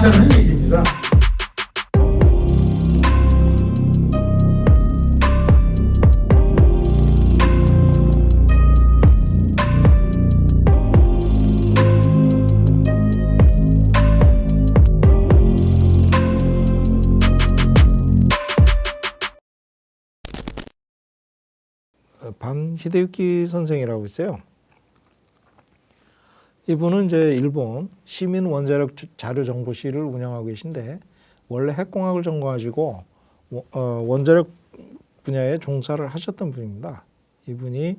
하자는 얘기입니다. 반 히데유키 선생이라고 있어요. 이분은 이제 일본 시민 원자력 자료 정보실을 운영하고 계신데 원래 핵공학을 전공하시고 원자력 분야에 종사를 하셨던 분입니다. 이분이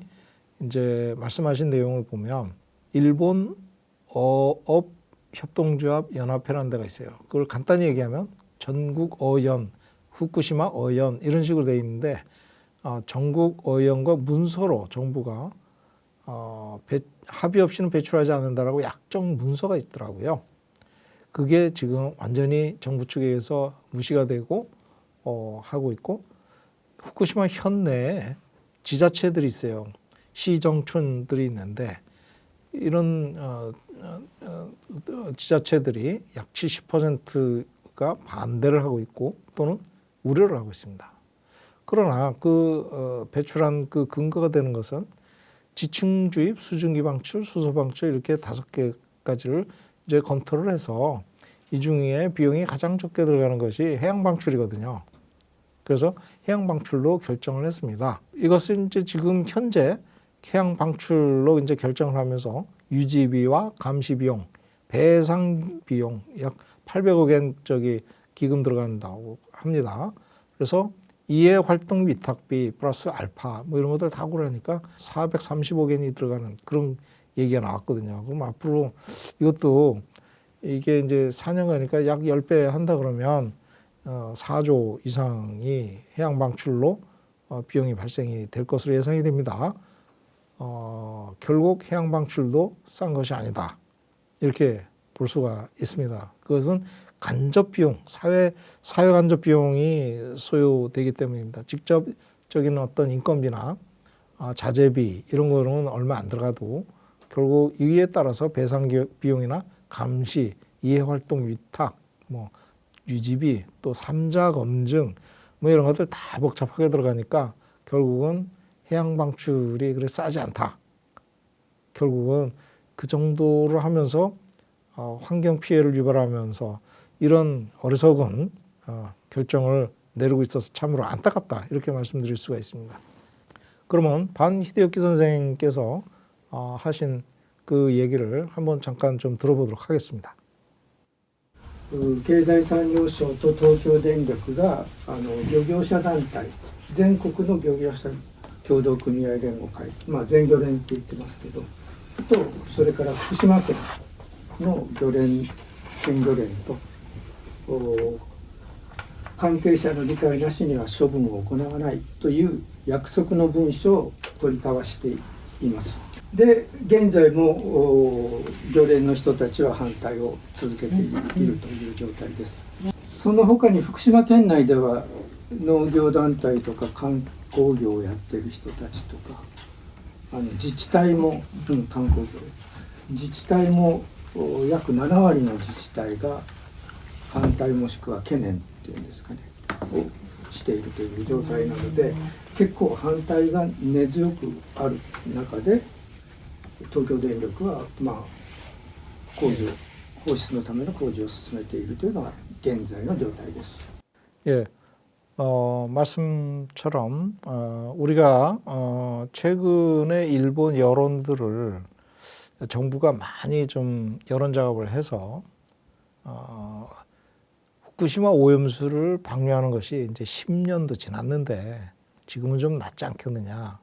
이제 말씀하신 내용을 보면 일본 어업 협동조합 연합회라는 데가 있어요. 그걸 간단히 얘기하면 전국 어연, 후쿠시마 어연 이런 식으로 돼 있는데 전국 어연과 문서로 정부가 합의 없이는 배출하지 않는다라고 약정 문서가 있더라고요. 그게 지금 완전히 정부 측에서 무시가 되고 하고 있고 후쿠시마 현내에 지자체들이 있어요. 시정촌들이 있는데 이런 지자체들이 약 70%가 반대를 하고 있고 또는 우려를 하고 있습니다. 그러나 배출한 그 근거가 되는 것은 지층 주입, 수증기 방출, 수소 방출 이렇게 5개까지를 이제 검토를 해서 이 중에 비용이 가장 적게 들어가는 것이 해양 방출이거든요. 그래서 해양 방출로 결정을 했습니다. 이것은 이제 지금 현재 해양 방출로 이제 결정을 하면서 유지비와 감시 비용, 배상 비용 약 800억엔 기금 들어간다고 합니다. 그래서 이해 활동 위탁비 플러스 알파 뭐 이런 것들 다 고려하니까 430억엔이 들어가는 그런 얘기가 나왔거든요. 그럼 앞으로 이것도 이게 이제 4년간이니까 약 10배 한다 그러면 4조 이상이 해양 방출로 비용이 발생이 될 것으로 예상이 됩니다. 결국 해양 방출도 싼 것이 아니다. 이렇게 볼 수가 있습니다. 그것은 간접 비용, 사회 간접 비용이 소요되기 때문입니다. 직접적인 어떤 인건비나 자재비 이런 거는 얼마 안 들어가도 결국 이에 따라서 배상 비용이나 감시, 이해활동 위탁, 뭐 유지비, 또 3자 검증 뭐 이런 것들 다 복잡하게 들어가니까 결국은 해양 방출이 그래 싸지 않다. 결국은 그 정도로 하면서 환경 피해를 유발하면서 이런 어리석은 결정을 내리고 있어서 참으로 안타깝다 이렇게 말씀드릴 수가 있습니다. 그러면 반 히데요키 선생님께서 하신 그 얘기를 한번 잠깐 좀 들어보도록 하겠습니다. 経済産業省と東京電力が漁業者団体全国の漁業者協同組合連合会、全漁連って言ってますけどとそれから福島県の漁連県漁連と関係者の理解なしには処分を行わないという約束の文書を取り交わしています。で現在も漁連の人たちは反対を続けているという状態です。その他に福島県内では農業団体とか観光業をやってる人たちとか自治体も、観光業自治体も約7割の自治体が反対もしくは懸念っていうんですかねをしているという状態なので結構反対が根強くある中で東京電力は放出のための工事を進めているというのが現在の状態です。 예, 말씀처럼 우리가 최근에 일본 여론들을 정부가 많이 좀 여론 작업을 해서 후쿠시마 오염수를 방류하는 것이 이제 10년도 지났는데 지금은 좀 낫지 않겠느냐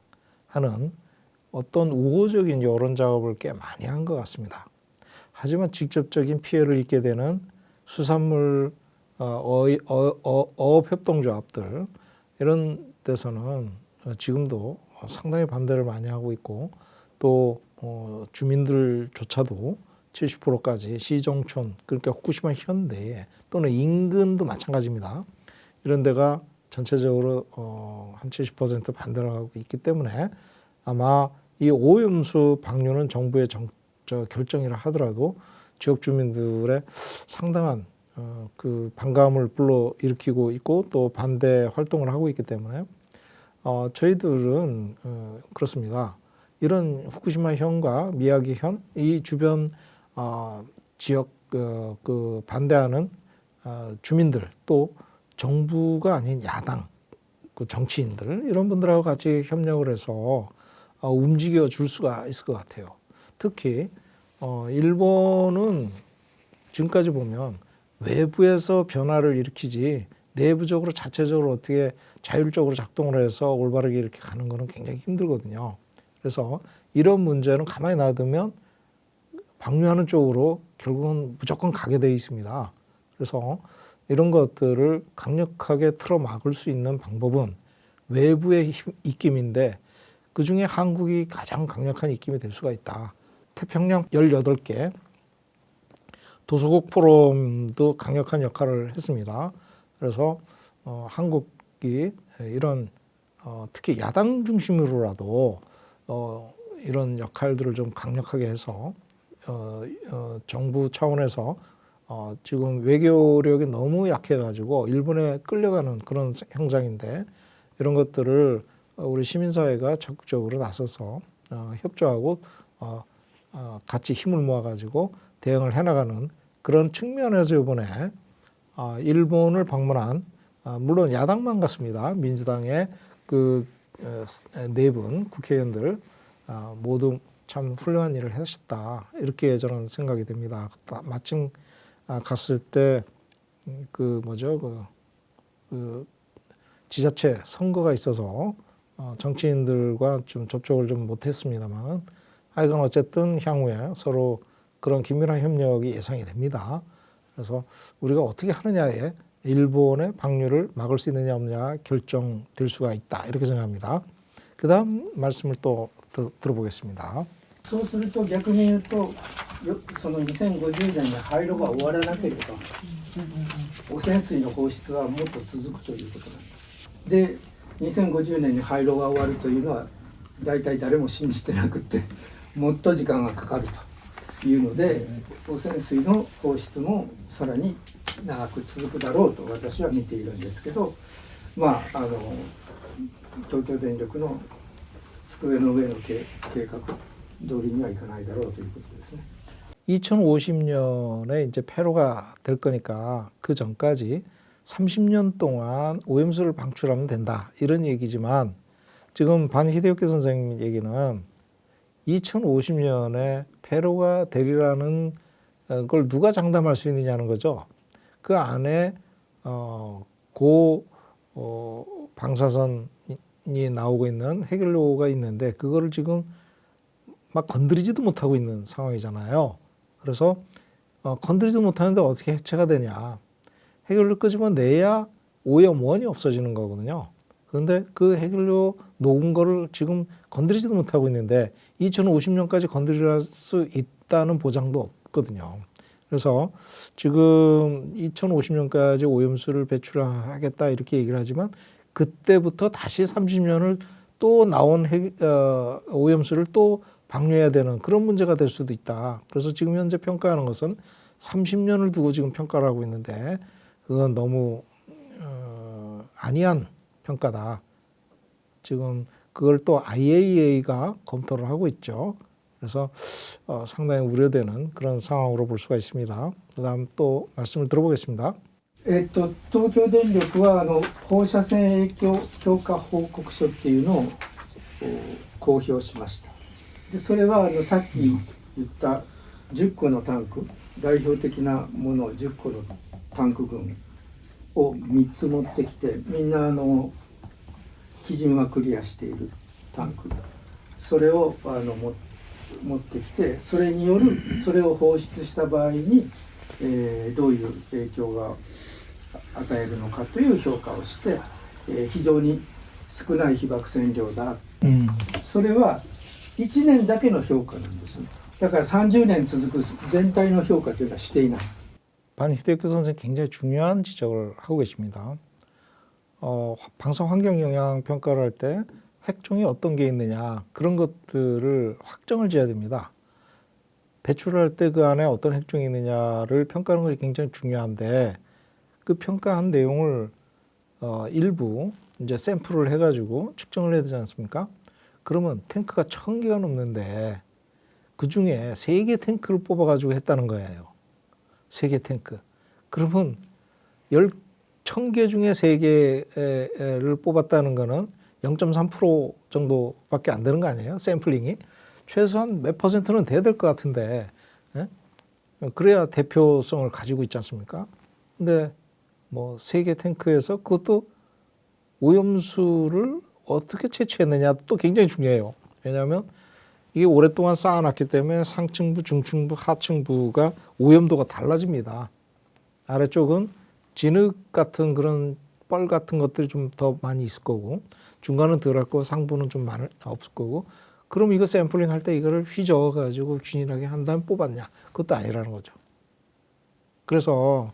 하는 어떤 우호적인 여론 작업을 꽤 많이 한 것 같습니다. 하지만 직접적인 피해를 입게 되는 수산물 어업협동조합들 이런 데서는 지금도 상당히 반대를 많이 하고 있고 또 주민들조차도 70%까지 시정촌 그러니까 후쿠시마 현대에 또는 인근도 마찬가지입니다. 이런 데가 전체적으로 한 70% 반대를 하고 있기 때문에 아마 이 오염수 방류는 정부의 결정이라 하더라도 지역 주민들의 상당한 그 반감을 불러일으키고 있고 또 반대 활동을 하고 있기 때문에 저희들은 그렇습니다. 이런 후쿠시마현과 미야기현 이 주변 지역 그 반대하는 주민들 또 정부가 아닌 야당 그 정치인들 이런 분들하고 같이 협력을 해서 움직여 줄 수가 있을 것 같아요. 특히 일본은 지금까지 보면 외부에서 변화를 일으키지 내부적으로 자체적으로 어떻게 자율적으로 작동을 해서 올바르게 이렇게 가는 거는 굉장히 힘들거든요. 그래서 이런 문제는 가만히 놔두면 방류하는 쪽으로 결국은 무조건 가게 돼 있습니다. 그래서 이런 것들을 강력하게 틀어막을 수 있는 방법은 외부의 입김인데 그중에 한국이 가장 강력한 입김이 될 수가 있다. 태평양 18개 도서국 포럼도 강력한 역할을 했습니다. 그래서 한국이 이런 특히 야당 중심으로라도 이런 역할들을 좀 강력하게 해서 정부 차원에서 지금 외교력이 너무 약해가지고 일본에 끌려가는 그런 현장인데 이런 것들을 우리 시민사회가 적극적으로 나서서 협조하고 같이 힘을 모아가지고 대응을 해나가는 그런 측면에서 이번에 일본을 방문한 물론 야당만 갔습니다. 민주당의 그 네 분 국회의원들 모두 참 훌륭한 일을 하셨다 이렇게 저는 생각이 됩니다. 마침 갔을 때 그 뭐죠 그 지자체 선거가 있어서 정치인들과 좀 접촉을 좀 못했습니다만 하여간 어쨌든 향후에 서로 그런 긴밀한 협력이 예상이 됩니다. 그래서 우리가 어떻게 하느냐에 일본의 방류를 막을 수 있느냐 없느냐 결정될 수가 있다 이렇게 생각합니다. 그 다음 말씀을 또 들어보겠습니다. そうすると逆に言うとその2050年に廃炉が終わらなければ汚染水の放出はもっと続くということなんです。で2050年に廃炉が終わるというのは大体誰も信じてなくってもっと時間がかかるというので汚染水の放出もさらに長く続くだろうと私は見ているんですけど、東京電力の机の上の計画通りにはいかないだろうということですね。 2050년에 이제 폐로가 될 거니까 그 전까지 30년 동안 오염수를 방출하면 된다 이런 얘기지만 지금 반 히데요키 선생님 얘기는 2050년에 폐로가 되리라는 걸 누가 장담할 수 있느냐는 거죠. 그 안에 방사선이 나오고 있는 해결료가 있는데 그거를 지금 막 건드리지도 못하고 있는 상황이잖아요. 그래서 건드리지도 못하는데 어떻게 해체가 되냐. 해결료 끄집어내야 오염원이 없어지는 거거든요. 그런데 그 해결료 녹은 거를 지금 건드리지도 못하고 있는데 2050년까지 건드릴 수 있다는 보장도 없거든요. 그래서 지금 2050년까지 오염수를 배출하겠다 이렇게 얘기를 하지만 그때부터 다시 30년을 또 나온 오염수를 또 방류해야 되는 그런 문제가 될 수도 있다. 그래서 지금 현재 평가하는 것은 30년을 두고 지금 평가를 하고 있는데 그건 너무 아니한 평가다. 지금 그걸 또 IAEA가 검토를 하고 있죠. 그래서 상당히 우려되는 그런 상황으로 볼 수가 있습니다. 그다음 또 말씀을 들어보겠습니다. 東京電力は放射線影響評価報告書っていうのを公表しました。でそれはさっき言った10個のタンク代表的なものを10個のタンク群を3つ持ってきてみんな基準はクリアしているタンクそれを持ってきてそれによるそれを放出した場合に、どういう影響が与えるのかという評価をして、非常に少ない被曝線量だ、それは1年だけの評価なんですね。だから30年続く全体の評価というのはしていない。 반 히데요키 선생님 굉장히 중요한 지적을 하고 계십니다. 방사 환경 영향 평가를 할 때 핵종이 어떤 게 있느냐 그런 것들을 확정을 지어야 됩니다. 배출할 때 그 안에 어떤 핵종이 있느냐를 평가하는 것이 굉장히 중요한데 그 평가한 내용을 일부 이제 샘플을 해가지고 측정을 해야 되지 않습니까? 그러면 탱크가 1000개가 넘는데 그 중에 3개 탱크를 뽑아가지고 했다는 거예요. 3개 탱크. 그러면 1000개 중에 3개를 뽑았다는 거는 0.3% 정도밖에 안 되는 거 아니에요? 샘플링이. 최소한 몇 퍼센트는 돼야 될 것 같은데, 예? 그래야 대표성을 가지고 있지 않습니까? 근데 뭐 3개 탱크에서 그것도 오염수를 어떻게 채취했느냐 또 굉장히 중요해요. 왜냐하면 이게 오랫동안 쌓아놨기 때문에 상층부, 중층부, 하층부가 오염도가 달라집니다. 아래쪽은 진흙 같은 그런 뻘 같은 것들이 좀 더 많이 있을 거고 중간은 덜할 거고 상부는 좀 없을 거고 그럼 이거 샘플링 할 때 이거를 휘저어 가지고 균일하게 한 다음에 뽑았냐? 그것도 아니라는 거죠. 그래서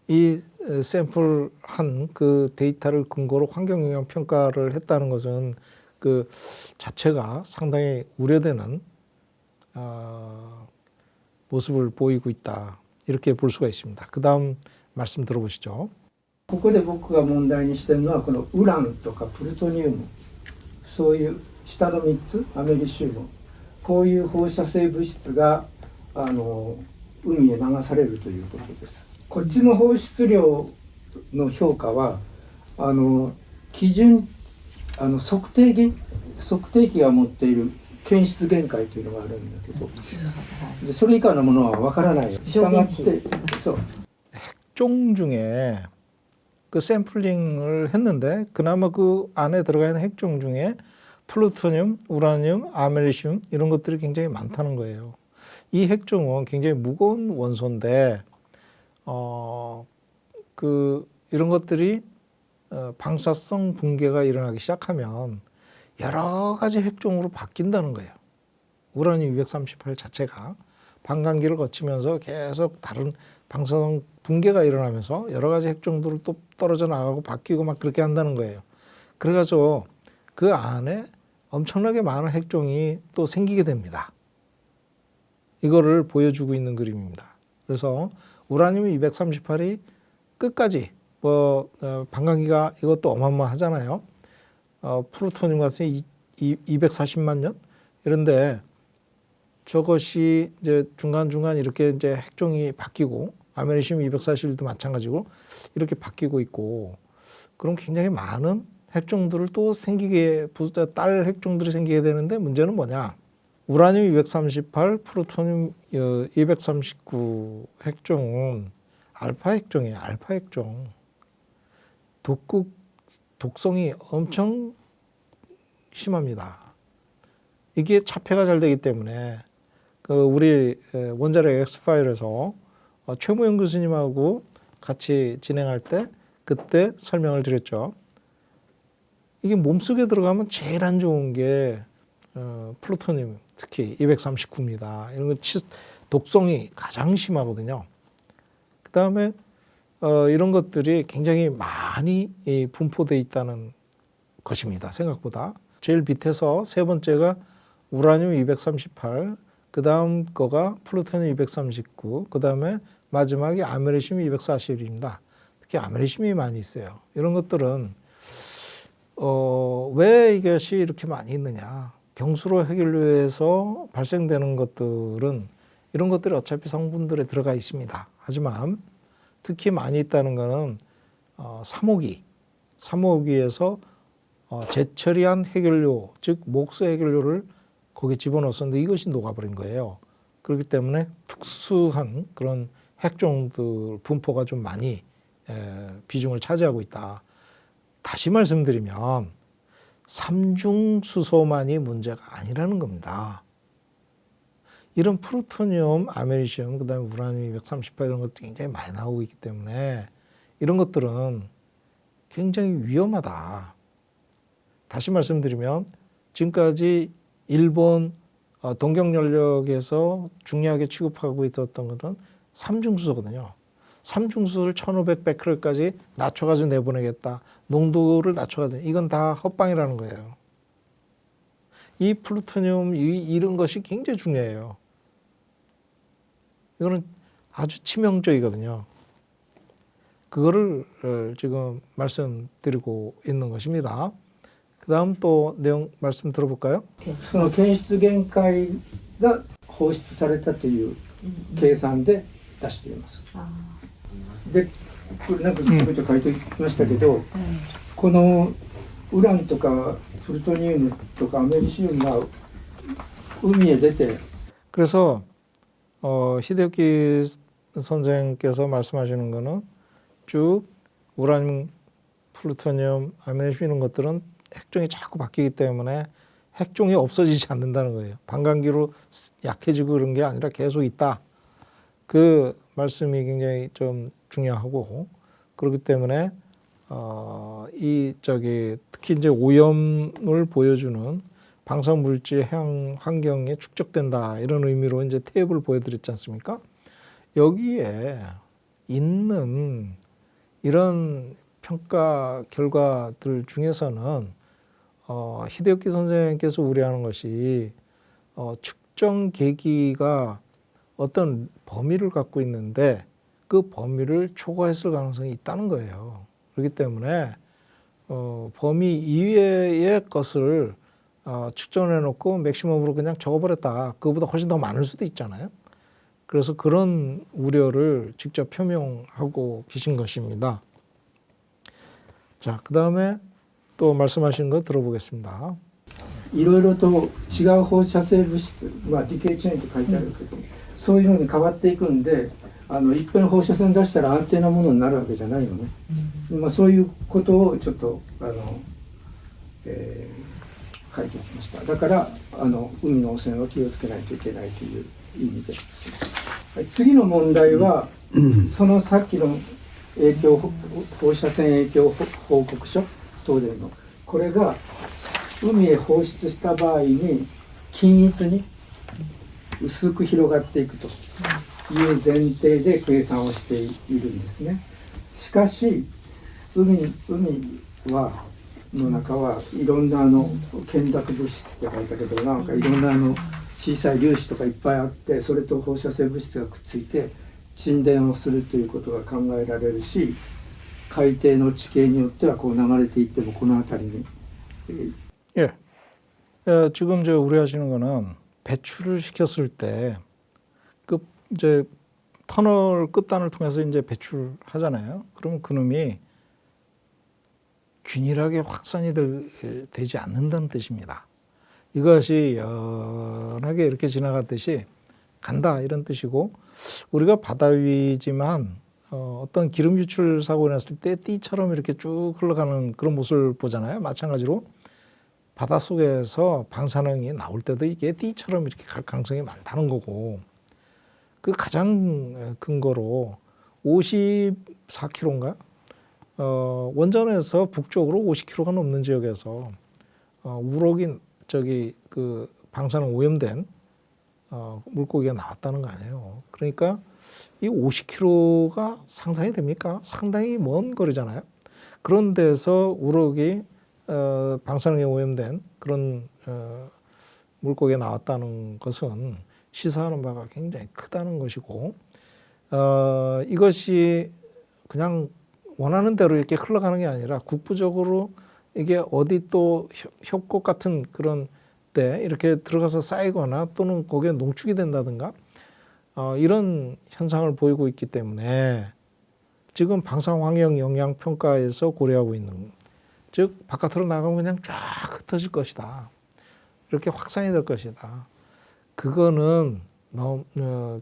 이 샘플한 그 데이터를 근거로 환경영향 평가를 했다는 것은 그 자체가 상당히 우려되는 모습을 보이고 있다. 이렇게 볼 수가 있습니다. 그 다음 말씀 들어보시죠. ここで僕が問題にしてるのはこのウランとかプルトニウム、そういう下の3つ、アメリシウム、こういう放射性物質が海へ流されるということです。こっちの放出量の評価は基準測定器が持っている検出限界というのがあるんだけど、でそれ以下のものはわからない。したがってそう。 핵종 중에 그 샘플링을 했는데 그나마 그 안에 들어가 있는 핵종 중에 플루토늄, 우라늄, 아메리슘 이런 것들이 굉장히 많다는 거예요. 이 핵종은 굉장히 무거운 원소인데 이런 것들이 방사성 붕괴가 일어나기 시작하면 여러 가지 핵종으로 바뀐다는 거예요. 우라늄 238 자체가 반감기를 거치면서 계속 다른 방사성 붕괴가 일어나면서 여러 가지 핵종들을 또 떨어져 나가고 바뀌고 막 그렇게 한다는 거예요. 그래가지고 그 안에 엄청나게 많은 핵종이 또 생기게 됩니다. 이거를 보여주고 있는 그림입니다. 그래서 우라늄 238이 끝까지 반감기가 이것도 어마어마하잖아요. 플루토늄 같은 240만 년 이런데 저것이 이제 중간중간 이렇게 이제 핵종이 바뀌고 아메리슘 241도 마찬가지고 이렇게 바뀌고 있고 그럼 굉장히 많은 핵종들을 또 생기게 딸 핵종들이 생기게 되는데 문제는 뭐냐? 우라늄 238, 플루토늄 239 핵종은 알파 핵종이에요. 알파 핵종. 독성이 엄청 심합니다. 이게 차폐가 잘 되기 때문에 우리 원자력 엑스파일에서 최무영 교수님하고 같이 진행할 때 그때 설명을 드렸죠. 이게 몸속에 들어가면 제일 안 좋은 게 플루토늄 특히 239입니다. 이런 거 독성이 가장 심하거든요. 그 다음에 이런 것들이 굉장히 많이 분포되어 있다는 것입니다. 생각보다. 제일 밑에서 세 번째가 우라늄 238, 그 다음 거가 플루토늄 239, 그 다음에 마지막이 아메리슘 241입니다. 특히 아메리슘이 많이 있어요. 이런 것들은 왜 이것이 이렇게 많이 있느냐. 경수로 핵연료에서 발생되는 것들은 이런 것들이 어차피 성분들에 들어가 있습니다. 하지만 특히 많이 있다는 것은 3호기에서 재처리한 핵연료, 즉 목수 핵연료를 거기에 집어넣었는데 이것이 녹아버린 거예요. 그렇기 때문에 특수한 그런 핵종들 분포가 좀 많이 비중을 차지하고 있다. 다시 말씀드리면 삼중수소만이 문제가 아니라는 겁니다. 이런 플루토늄, 아메리슘, 그다음에 우라늄 238 이런 것도 굉장히 많이 나오고 있기 때문에 이런 것들은 굉장히 위험하다. 다시 말씀드리면 지금까지 일본 동경연력에서 중요하게 취급하고 있었던 것은 삼중수소거든요. 삼중수소를 1500베크렐까지 낮춰가지고 내보내겠다. 농도를 낮춰가지고 이건 다 헛방이라는 거예요. 이 플루토늄 이런 것이 굉장히 중요해요. 이거는 아주 치명적이거든요. 그거를 지금 말씀드리고 있는 것입니다. 그 다음 또 내용 말씀 들어볼까요? その検出限界が放出されたという計算で出しています。で、これなんかちょこちょこ書いてきましたけど、このウランとかプルトニウムとかアメリシウムが海へ出て 그래서 히데요키 선생께서 말씀하시는 거는 쭉 우라늄, 플루토늄, 아메리슘 이런 것들은 핵종이 자꾸 바뀌기 때문에 핵종이 없어지지 않는다는 거예요. 반감기로 약해지고 그런 게 아니라 계속 있다. 그 말씀이 굉장히 좀 중요하고 그렇기 때문에 특히 이제 오염을 보여주는 방사능 물질 해양 환경에 축적된다 이런 의미로 이제 테이블을 보여드렸지 않습니까? 여기에 있는 이런 평가 결과들 중에서는 히데요키 선생님께서 우려하는 것이 측정 계기가 어떤 범위를 갖고 있는데 그 범위를 초과했을 가능성이 있다는 거예요. 그렇기 때문에 범위 이외의 것을 측정해 놓고 맥시멈으로 그냥 적어버렸다. 그거보다 훨씬 더 많을 수도 있잖아요. 그래서 그런 우려를 직접 표명하고 계신 것입니다. 자, 그 다음에 또 말씀하신 거 들어보겠습니다. いろいろと違う放射性物質、まあ、ディケイチェーンって書いてあるけど、そういうふうに変わっていくんで、いっぺん放射線出したら安定なものになるわけじゃないよね。まあ、そういうことをちょっと書いてきました。だから海の汚染は気をつけないといけないという意味です。はい、次の問題は、そのさっきの放射線影響報告書東電のこれが海へ放出した場合に均一に薄く広がっていくという前提で計算をしているんですね。しかし海の中はいろんな懸濁物質って書いたけど、なんかいろんな小さい粒子とかいっぱいあって、それと放射性物質がくっついて沈殿をするということが考えられるし、海底の地形によってはこう流れていってもこの辺りに、예. 지금 우려하시는 거는 배출을 시켰을 때 그 이제 터널 끝단을 통해서 이제 배출하잖아요. 그러면 그놈이 균일하게 확산이 되지 않는다는 뜻입니다. 이것이 연하게 이렇게 지나갔듯이 간다 이런 뜻이고, 우리가 바다 위지만 어떤 기름 유출 사고가 났을 때 띠처럼 이렇게 쭉 흘러가는 그런 모습을 보잖아요. 마찬가지로 바닷속에서 방사능이 나올 때도 이게 띠처럼 이렇게 갈 가능성이 많다는 거고, 그 가장 근거로 54km인가? 원전에서 북쪽으로 50km가 넘는 지역에서 우럭이 그 방사능 오염된 물고기가 나왔다는 거 아니에요. 그러니까 이 50km가 상상이 됩니까? 상당히 먼 거리잖아요. 그런 데서 우럭이 방사능에 오염된 그런 물고기가 나왔다는 것은 시사하는 바가 굉장히 크다는 것이고, 이것이 그냥 원하는 대로 이렇게 흘러가는 게 아니라 국부적으로 이게 어디 또 협곡 같은 그런 때 이렇게 들어가서 쌓이거나 또는 거기에 농축이 된다든가 이런 현상을 보이고 있기 때문에 지금 방사환경 영향 평가에서 고려하고 있는, 즉 바깥으로 나가면 그냥 쫙 흩어질 것이다, 이렇게 확산이 될 것이다. 그거는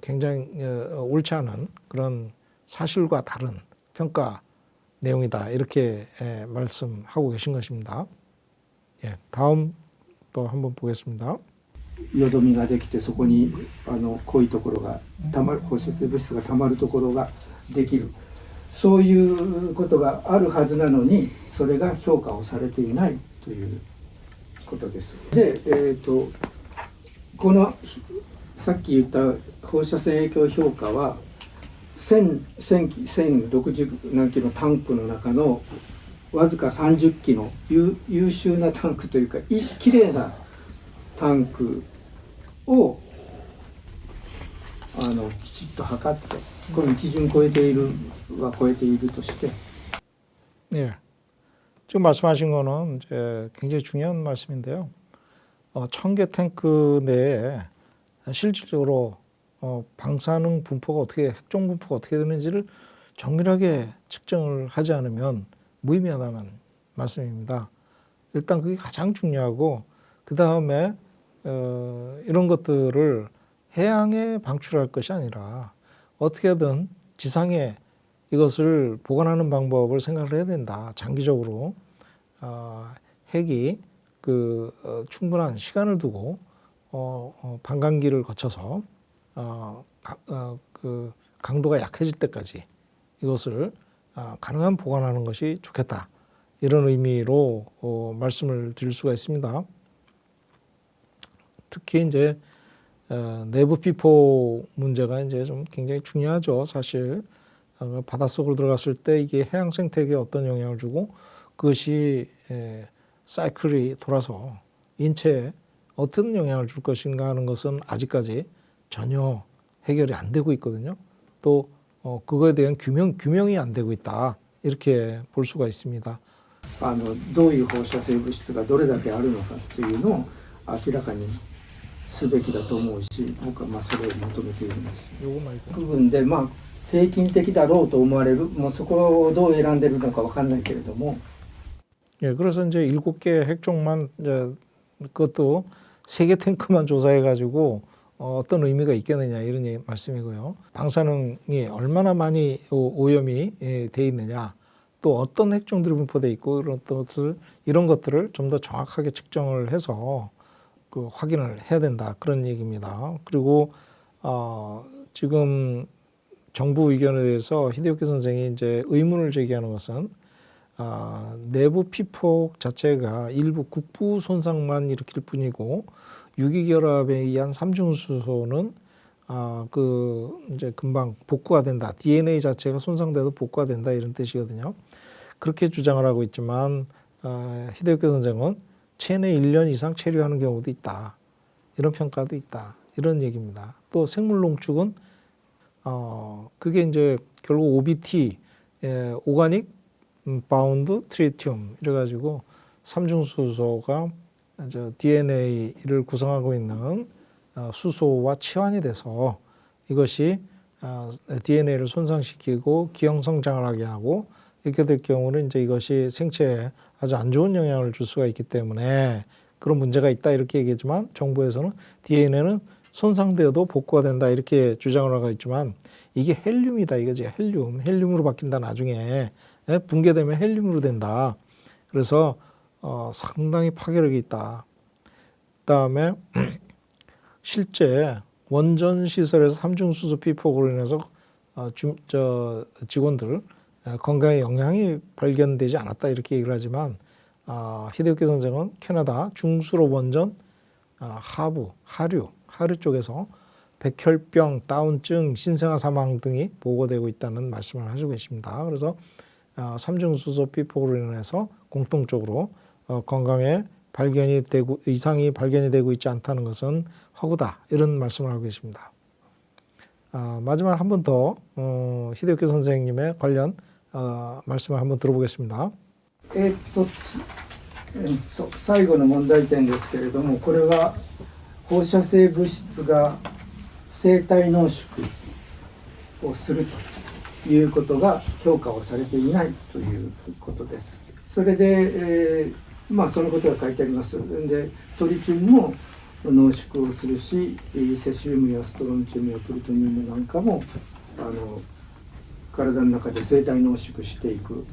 굉장히 옳지 않은 그런 사실과 다른 평가 내용이다, 이렇게 말씀하고 계신 것입니다. 예, 다음 또 한번 보겠습니다. よどみができて、そこに濃いところがたまる、放射性物質がたまるところができる、そういうことがあるはずなのに、それが評価をされていないということです。で、このさっき言った放射線影響評価は1060何機のタンクの中のわずか30機の優秀なタンクというかきれいなタンクをきちっと測ってこの基準超えているは超えているとして 예. 지금 말씀하신 거는 이제 굉장히 중요한 말씀인데요. 청계 탱크 내에 실질적으로 방사능 분포가 어떻게, 핵종 분포가 어떻게 되는지를 정밀하게 측정을 하지 않으면 무의미하다는 말씀입니다. 일단 그게 가장 중요하고, 그 다음에 이런 것들을 해양에 방출할 것이 아니라 어떻게든 지상에 이것을 보관하는 방법을 생각을 해야 된다. 장기적으로 핵이 충분한 시간을 두고 반감기를 거쳐서 강도가 약해질 때까지 이것을 가능한 보관하는 것이 좋겠다. 이런 의미로 말씀을 드릴 수가 있습니다. 특히 이제 내부 피포 문제가 이제 좀 굉장히 중요하죠. 사실 바닷속으로 들어갔을 때 이게 해양 생태계에 어떤 영향을 주고 그것이 사이클이 돌아서 인체에 어떤 영향을 줄 것인가 하는 것은 아직까지 전혀 해결이 안 되고 있거든요. 또 그거에 대한 규명이 안 되고 있다. 이렇게 볼 수가 있습니다. どういう放射性物質がどれだけあるのかっていうのを明らかにすべきだと思うし、僕はそれを求めているんです。 요거 말고. 部分で平均的だろうと思われる、もうそこをどう選んでるのかわかんないけれども、 예, 그래서 이제 7개 핵종만 이제 그것도 3개 탱크만 조사해 가지고 어떤 의미가 있겠느냐 이런 말씀이고요. 방사능이 얼마나 많이 오염이 돼 있느냐, 또 어떤 핵종들이 분포돼 있고 이런 것들을 좀 더 정확하게 측정을 해서 확인을 해야 된다, 그런 얘기입니다. 그리고 지금 정부 의견에 대해서 히데요키 선생이 이제 의문을 제기하는 것은 내부 피폭 자체가 일부 국부 손상만 일으킬 뿐이고 유기결합에 의한 삼중수소는 이제 금방 복구가 된다. DNA 자체가 손상돼도 복구가 된다, 이런 뜻이거든요. 그렇게 주장을 하고 있지만 히데요키 선생은 체내 1년 이상 체류하는 경우도 있다. 이런 평가도 있다. 이런 얘기입니다. 또 생물 농축은 그게 이제 결국 OBT, 오가닉 바운드 트리튬 이래가지고 삼중수소가 DNA를 구성하고 있는 수소와 치환이 돼서 이것이 DNA를 손상시키고 기형 성장을 하게 하고, 이렇게 될 경우는 이제 이것이 생체에 아주 안 좋은 영향을 줄 수가 있기 때문에 그런 문제가 있다, 이렇게 얘기했지만 정부에서는 DNA는 손상되어도 복구가 된다, 이렇게 주장을 하고 있지만 이게 헬륨이다 이거지. 헬륨으로 바뀐다. 나중에 붕괴되면 헬륨으로 된다. 그래서 상당히 파괴력이 있다. 그다음에 실제 원전 시설에서 삼중수소 피폭으로 인해서 직원들 건강에 영향이 발견되지 않았다, 이렇게 얘기를 하지만 히데요키 선생은 캐나다 중수로 원전 하류 쪽에서 백혈병, 다운증, 신생아 사망 등이 보고되고 있다는 말씀을 하시고 계십니다. 그래서 삼중수소 피폭으로 인해서 공통적으로 건강에 이상이 발견이 되고 있지 않다는 것은 허구다, 이런 말씀을 하고 계십니다. 마지막 한 번 더 히데요키 선생님의 관련 말씀을 한번 들어보겠습니다. 最後の問題点ですけれども、これは放射性物質が生体濃縮をするということが評価をされていないということです。それで、そのことが書いてあります。で、トリチウムも濃縮をするし、セシウムやストロンチウムやプルトニウムなんかも体の中で生体濃縮していく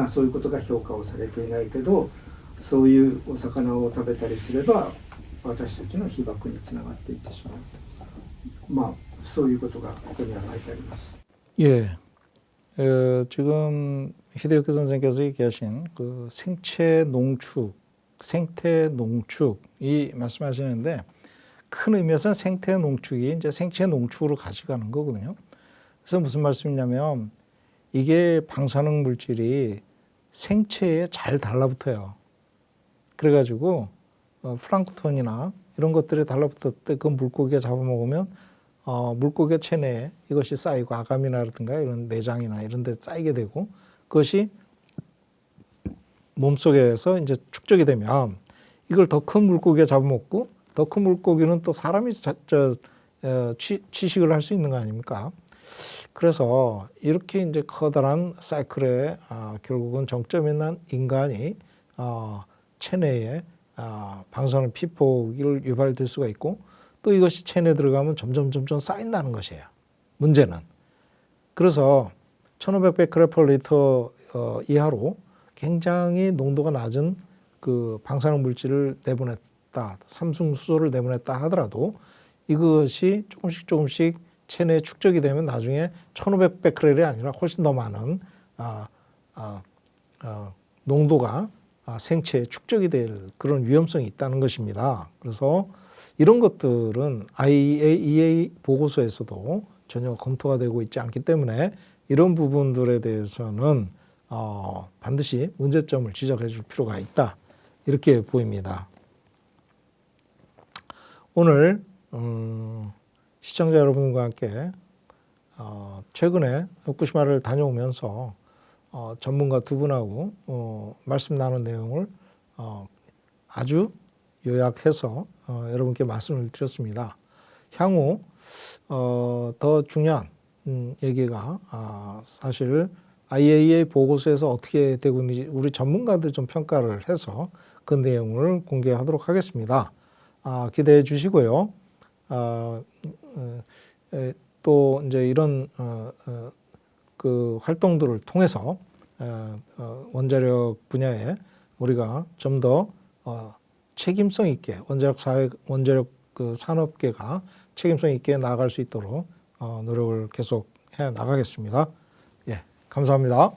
そういうことが評価をされていないけど、そういうお魚を食べたりすれば私たちの被爆につながっていってしまう。そういうことがここには書いてあります。 예, 지금 히데요키 선생께서 얘기하신 그 생태 농축이 말씀하시는데, 큰 의미에서는 생태 농축이 이제 생체 농축으로 가져가는 거거든요. 그래서 무슨 말씀이냐면 이게 방사능 물질이 생체에 잘 달라붙어요. 그래가지고 플랑크톤이나 이런 것들이 달라붙을 때 그 물고기가 잡아먹으면 물고기의 체내에 이것이 쌓이고 아감이나라든가 이런 내장이나 이런 데 쌓이게 되고 그것이 몸속에서 이제 축적이 되면 이걸 더 큰 물고기가 잡아먹고 더 큰 물고기는 또 사람이 취식을 할 수 있는 거 아닙니까? 그래서 이렇게 이제 커다란 사이클에 결국은 정점에 난 인간이 체내에 방사능 피폭을 유발될 수가 있고 또 이것이 체내에 들어가면 점점 쌓인다는 것이에요. 문제는. 그래서 1500베크레/리터 이하로 굉장히 농도가 낮은 그 방사능 물질을 내보냈다, 삼중수소를 내보냈다 하더라도 이것이 조금씩 체내에 축적이 되면 나중에 1500베크렐이 아니라 훨씬 더 많은 농도가 생체에 축적이 될 그런 위험성이 있다는 것입니다. 그래서 이런 것들은 IAEA 보고서에서도 전혀 검토가 되고 있지 않기 때문에 이런 부분들에 대해서는 반드시 문제점을 지적해 줄 필요가 있다. 이렇게 보입니다. 오늘 시청자 여러분과 함께 최근에 후쿠시마를 다녀오면서 전문가 두 분하고 말씀 나눈 내용을 아주 요약해서 여러분께 말씀을 드렸습니다. 향후 더 중요한 얘기가 사실 IAEA 보고서에서 어떻게 되고 있는지 우리 전문가들 좀 평가를 해서 그 내용을 공개하도록 하겠습니다. 기대해 주시고요. 또 이제 이런 그 활동들을 통해서 원자력 분야에 우리가 좀 더 책임성 있게 원자력 그 산업계가 책임성 있게 나아갈 수 있도록 노력을 계속 해 나가겠습니다. 예, 감사합니다.